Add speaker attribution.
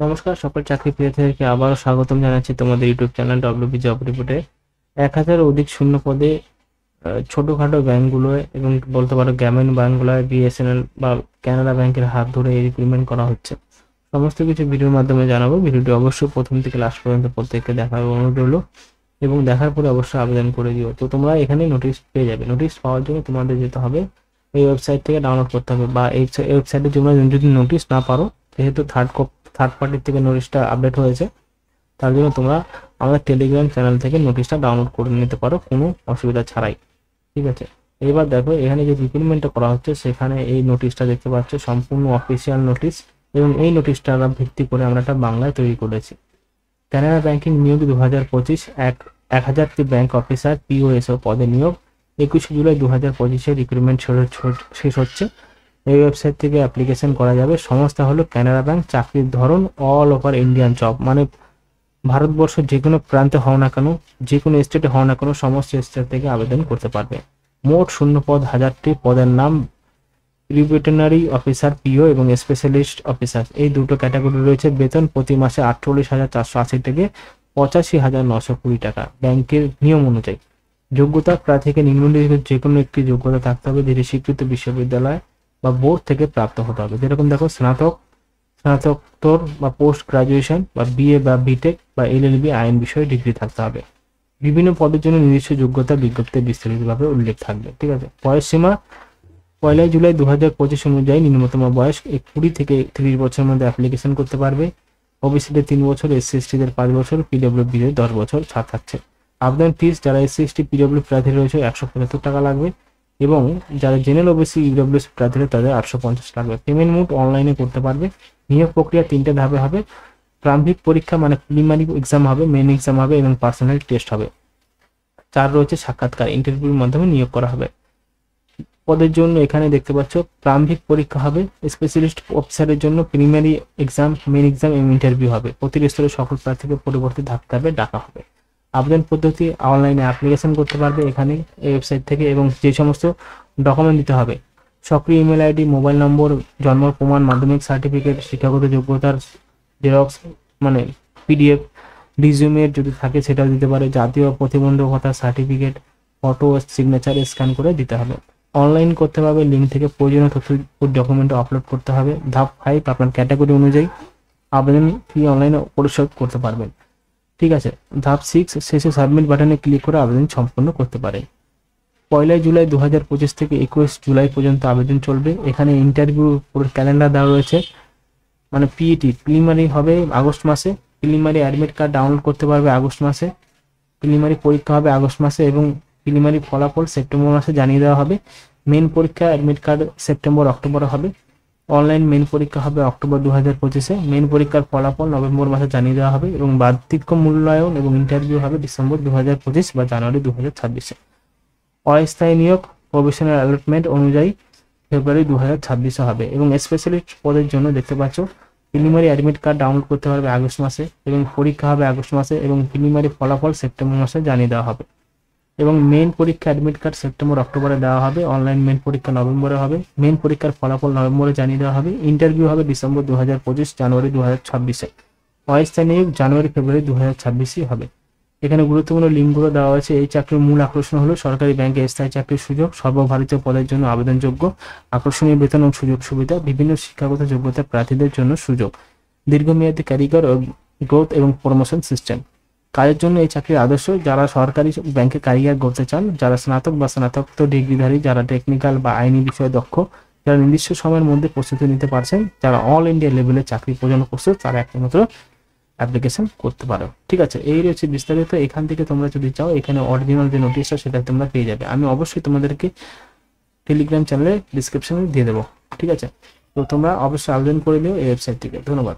Speaker 1: নমস্কার, সকল চাকরি প্রার্থীদেরকে আবারও স্বাগতম জানাচ্ছি তোমাদের ইউটিউব চ্যানেল ডব্লিউবি জব রিপোর্টে। 1000 অধিক শূন্য পদে ছোটোখাটো ব্যাংকগুলোয় এবং বলতে পারো গ্রামীণ ব্যাংকগুলোয় বিএসএনএল বা কানাড়া ব্যাংকের হাত ধরে এই রিক্রুটমেন্ট করা হচ্ছে। সমস্ত কিছু ভিডিওর মাধ্যমে জানাবো। ভিডিওটি অবশ্যই প্রথম থেকে লাস্ট পর্যন্ত প্রত্যেককে দেখার অনুরোধ রইল এবং দেখার পরে অবশ্যই আবেদন করে দিও। তো তোমরা এখানে নোটিশ পেয়ে যাবে। নোটিশ পাওয়ার জন্য তোমাদের যেতে হবে এই ওয়েবসাইট থেকে ডাউনলোড করতে হবে, বা এই ওয়েবসাইটে তোমরা যদি নোটিশ না পারো, যেহেতু থার্ড পার্টির থেকে নোটিশটা আপডেট হয়েছে, তার জন্য তোমরা আমাদের টেলিগ্রাম চ্যানেল থেকে নোটিশটা ডাউনলোড করে নিতে পারো কোনো অসুবিধা ছাড়াই। ঠিক আছে, এবার দেখো এখানে যে রিক্রুটমেন্টটা করা হচ্ছে সেখানে এই নোটিশটা দেখতে পাচ্ছ, সম্পূর্ণ অফিসিয়াল নোটিশ, এবং এই নোটিশটা ভিত্তি করে আমরা একটা বাংলায় তৈরি করেছি। কানাড়া ব্যাংকিং নিয়োগ 2025 1000টি ব্যাংক অফিসার পিওএসও পদে নিয়োগ। 21 জুলাই 2025 রিক্রুটমেন্ট শেষ হচ্ছে। এই ওয়েবসাইট থেকে অ্যাপ্লিকেশন করা যাবে। সংস্থা হলো কানাড়া ব্যাংক। চাকরির ধরন অল ওভার ইন্ডিয়ান জব, মানে ভারতবর্ষের যে কোনো প্রান্তে হও না কেন, যে কোনো স্টেটে হও না কেন, সমস্ত স্টেট থেকে আবেদন করতে পারবে। মোট শূন্য পদ 1000টি। পদের নাম রিভেটেনারি অফিসার পিও এবং স্পেশালিস্ট অফিসার, এই দুটো ক্যাটাগরি রয়েছে। বেতন প্রতি মাসে 48,480 থেকে 85,920 টাকা ব্যাংকের নিয়ম অনুযায়ী। যোগ্যতা প্রার্থীকে নিম্নলিখিত যে কোনো একটি যোগ্যতা থাকতে হবে, যেটি স্বীকৃত বিশ্ববিদ্যালয় বা বোর্ড থেকে প্রাপ্ত হতে হবে। যেরকম দেখো, স্নাতকোত্তর বা পোস্ট গ্রাজুয়েশন বা বিএ বা বিটেক বা এলএলবি আইন বিষয়ে ডিগ্রি থাকতে হবে। বিভিন্ন পদের জন্য নিজস্ব যোগ্যতা বিজ্ঞপ্তিতে বিস্তারিতভাবে উল্লেখ থাকবে। ঠিক আছে, বয়স সীমা 1 জুলাই 2025 অনুযায়ী নিম্নতম বয়স 20 থেকে 30 বছরের মধ্যে অ্যাপ্লিকেশন করতে পারবে। ওবিসিদের 3 বছর, এসসি/এসটিদের 5 বছর, পিডব্লিউবিদের 10 বছর ছাড় থাকছে। আবেদন ফিস যারা এসসি/এসটি পিডব্লিউ প্রার্থী রয়েছে 175 টাকা লাগবে, এবং যারা জেনারেল ওবিসি ইডব্লিউএস প্রার্থী তাদের 850 লাগবে। পেমেন্ট মোড অনলাইনে করতে পারবে। নিয়োগ প্রক্রিয়া 3টে ধাপে হবে। প্রারম্ভিক পরীক্ষা মানে প্রিলিমিনারি এক্সাম হবে, মেন এক্সাম হবে এবং পার্সোনাল টেস্ট হবে। 4 রয়েছে সাক্ষাৎকার, ইন্টারভিউর মাধ্যমে নিয়োগ করা হবে। পদের জন্য এখানে দেখতে পাচ্ছ প্রারম্ভিক পরীক্ষা হবে, স্পেশালিস্ট অফিসারের জন্য প্রিলিমিনারি এক্সাম, মেন এক্সাম এবং ইন্টারভিউ হবে। প্রতিটি স্তরে সকল প্রার্থীকে পরবর্তী ধাপে ডাকা হবে। আবেদন পদ্ধতি অনলাইনে অ্যাপ্লিকেশন করতে পারবে এখানে এই ওয়েবসাইট থেকে, এবং যে সমস্ত ডকুমেন্ট দিতে হবে, সক্রিয় ইমেল আইডি, মোবাইল নম্বর, জন্ম প্রমাণ, মাধ্যমিক সার্টিফিকেট, শিক্ষাগত যোগ্যতার জেরক্স মানে পিডিএফ, রিজিউমের যদি থাকে সেটাও দিতে পারে, জাতীয় প্রতিবন্ধকতা সার্টিফিকেট, ফটো সিগনেচার স্ক্যান করে দিতে হবে। অনলাইন করতে পারবে, লিঙ্ক থেকে প্রয়োজনীয় তথ্য ডকুমেন্ট আপলোড করতে হবে। ধাপ 5 আপনার ক্যাটাগরি অনুযায়ী আবেদন ফি অনলাইনে পরিশোধ করতে পারবেন। ঠিক আছে, ধাপ 6 শেষে সাবমিট বাটনে ক্লিক করে আবেদন সম্পন্ন করতে পারে। 1 জুলাই 2025 থেকে 21 জুলাই পর্যন্ত আবেদন চলবে। এখানে ইন্টারভিউ পুরো ক্যালেন্ডার দেওয়া রয়েছে, মানে পিইটি প্রিলিমিনারি হবে আগস্ট মাসে, প্রিলিমিনারি অ্যাডমিট কার্ড ডাউনলোড করতে পারবে আগস্ট মাসে, প্রিলিমিনারি পরীক্ষা হবে আগস্ট মাসে এবং প্রিলিমিনারি ফলাফল সেপ্টেম্বর মাসে জানিয়ে দেওয়া হবে। মেন পরীক্ষা অ্যাডমিট কার্ড সেপ্টেম্বর অক্টোবরে হবে। অনলাইন মেন পরীক্ষা হবে অক্টোবর 2025-এ। মেন পরীক্ষার ফলাফল নভেম্বর মাসে জানিয়ে দেওয়া হবে এবং বার্ষিক মূল্যায়ন এবং ইন্টারভিউ হবে ডিসেম্বর 2025 বা জানুয়ারি 2026-এ। অস্থায়ী নিয়োগ প্রভিশনাল অ্যালটমেন্ট অনুযায়ী ফেব্রুয়ারি 2026-এ হবে। এবং স্পেশালিস্ট পদের জন্য দেখতে পাচ্ছ প্রিলিমিনারি অ্যাডমিট কার্ড ডাউনলোড করতে পারবে আগস্ট মাসে এবং পরীক্ষা হবে আগস্ট মাসে এবং প্রিলিমিনারি ফলাফল সেপ্টেম্বর মাসে জানিয়ে দেওয়া হবে। এবং মেন পরীক্ষা অ্যাডমিট কার্ড সেপ্টেম্বর অক্টোবরে দেওয়া হবে। অনলাইন মেন পরীক্ষা নভেম্বরে হবে। মেন পরীক্ষার ফলাফল নভেম্বরে জানিয়ে দেওয়া হবে। ইন্টারভিউ হবে ডিসেম্বর 2025 জানুয়ারি 2026-এ। অস্থায়ী নিয়োগ জানুয়ারি ফেব্রুয়ারি 2026-এই হবে। এখানে গুরুত্বপূর্ণ লিঙ্কগুলো দেওয়া আছে। এই চাকরির মূল আকর্ষণ হলো সরকারি ব্যাংকে স্থায়ী চাকরির সুযোগ, সর্বভারতীয় পদের জন্য আবেদনযোগ্য, আকর্ষণীয় বেতন ও সুযোগ সুবিধা, বিভিন্ন শিক্ষাগত যোগ্যতা প্রার্থীদের জন্য সুযোগ, দীর্ঘমেয়াদী ক্যারিয়ার ও গ্রোথ এবং প্রমোশন সিস্টেম। কাজের জন্য এই চাকরির আদর্শ যারা সরকারি ব্যাংকে ক্যারিয়ার গড়তে চান, যারা স্নাতক বা স্নাতকোত্তর ডিগ্রিধারী, যারা টেকনিক্যাল বা আইনি বিষয়ে দক্ষ, যারা নির্দিষ্ট সময়ের মধ্যে প্রস্তুতি নিতে পারছেন, যারা অল ইন্ডিয়া লেভেলে চাকরি প্রদান প্রস্তুত, তারা একমাত্র অ্যাপ্লিকেশন করতে পারো। ঠিক আছে, এই রয়েছে বিস্তারিত। এখান থেকে তোমরা যদি চাও এখানে অরিজিনাল যে নোটিশটা সেটা তোমরা পেয়ে যাবে। আমি অবশ্যই তোমাদেরকে টেলিগ্রাম চ্যানেলে ডিসক্রিপশনে দিয়ে দেবো। ঠিক আছে, তো তোমরা অবশ্যই আবেদন করে নিও এই ওয়েবসাইট থেকে। ধন্যবাদ।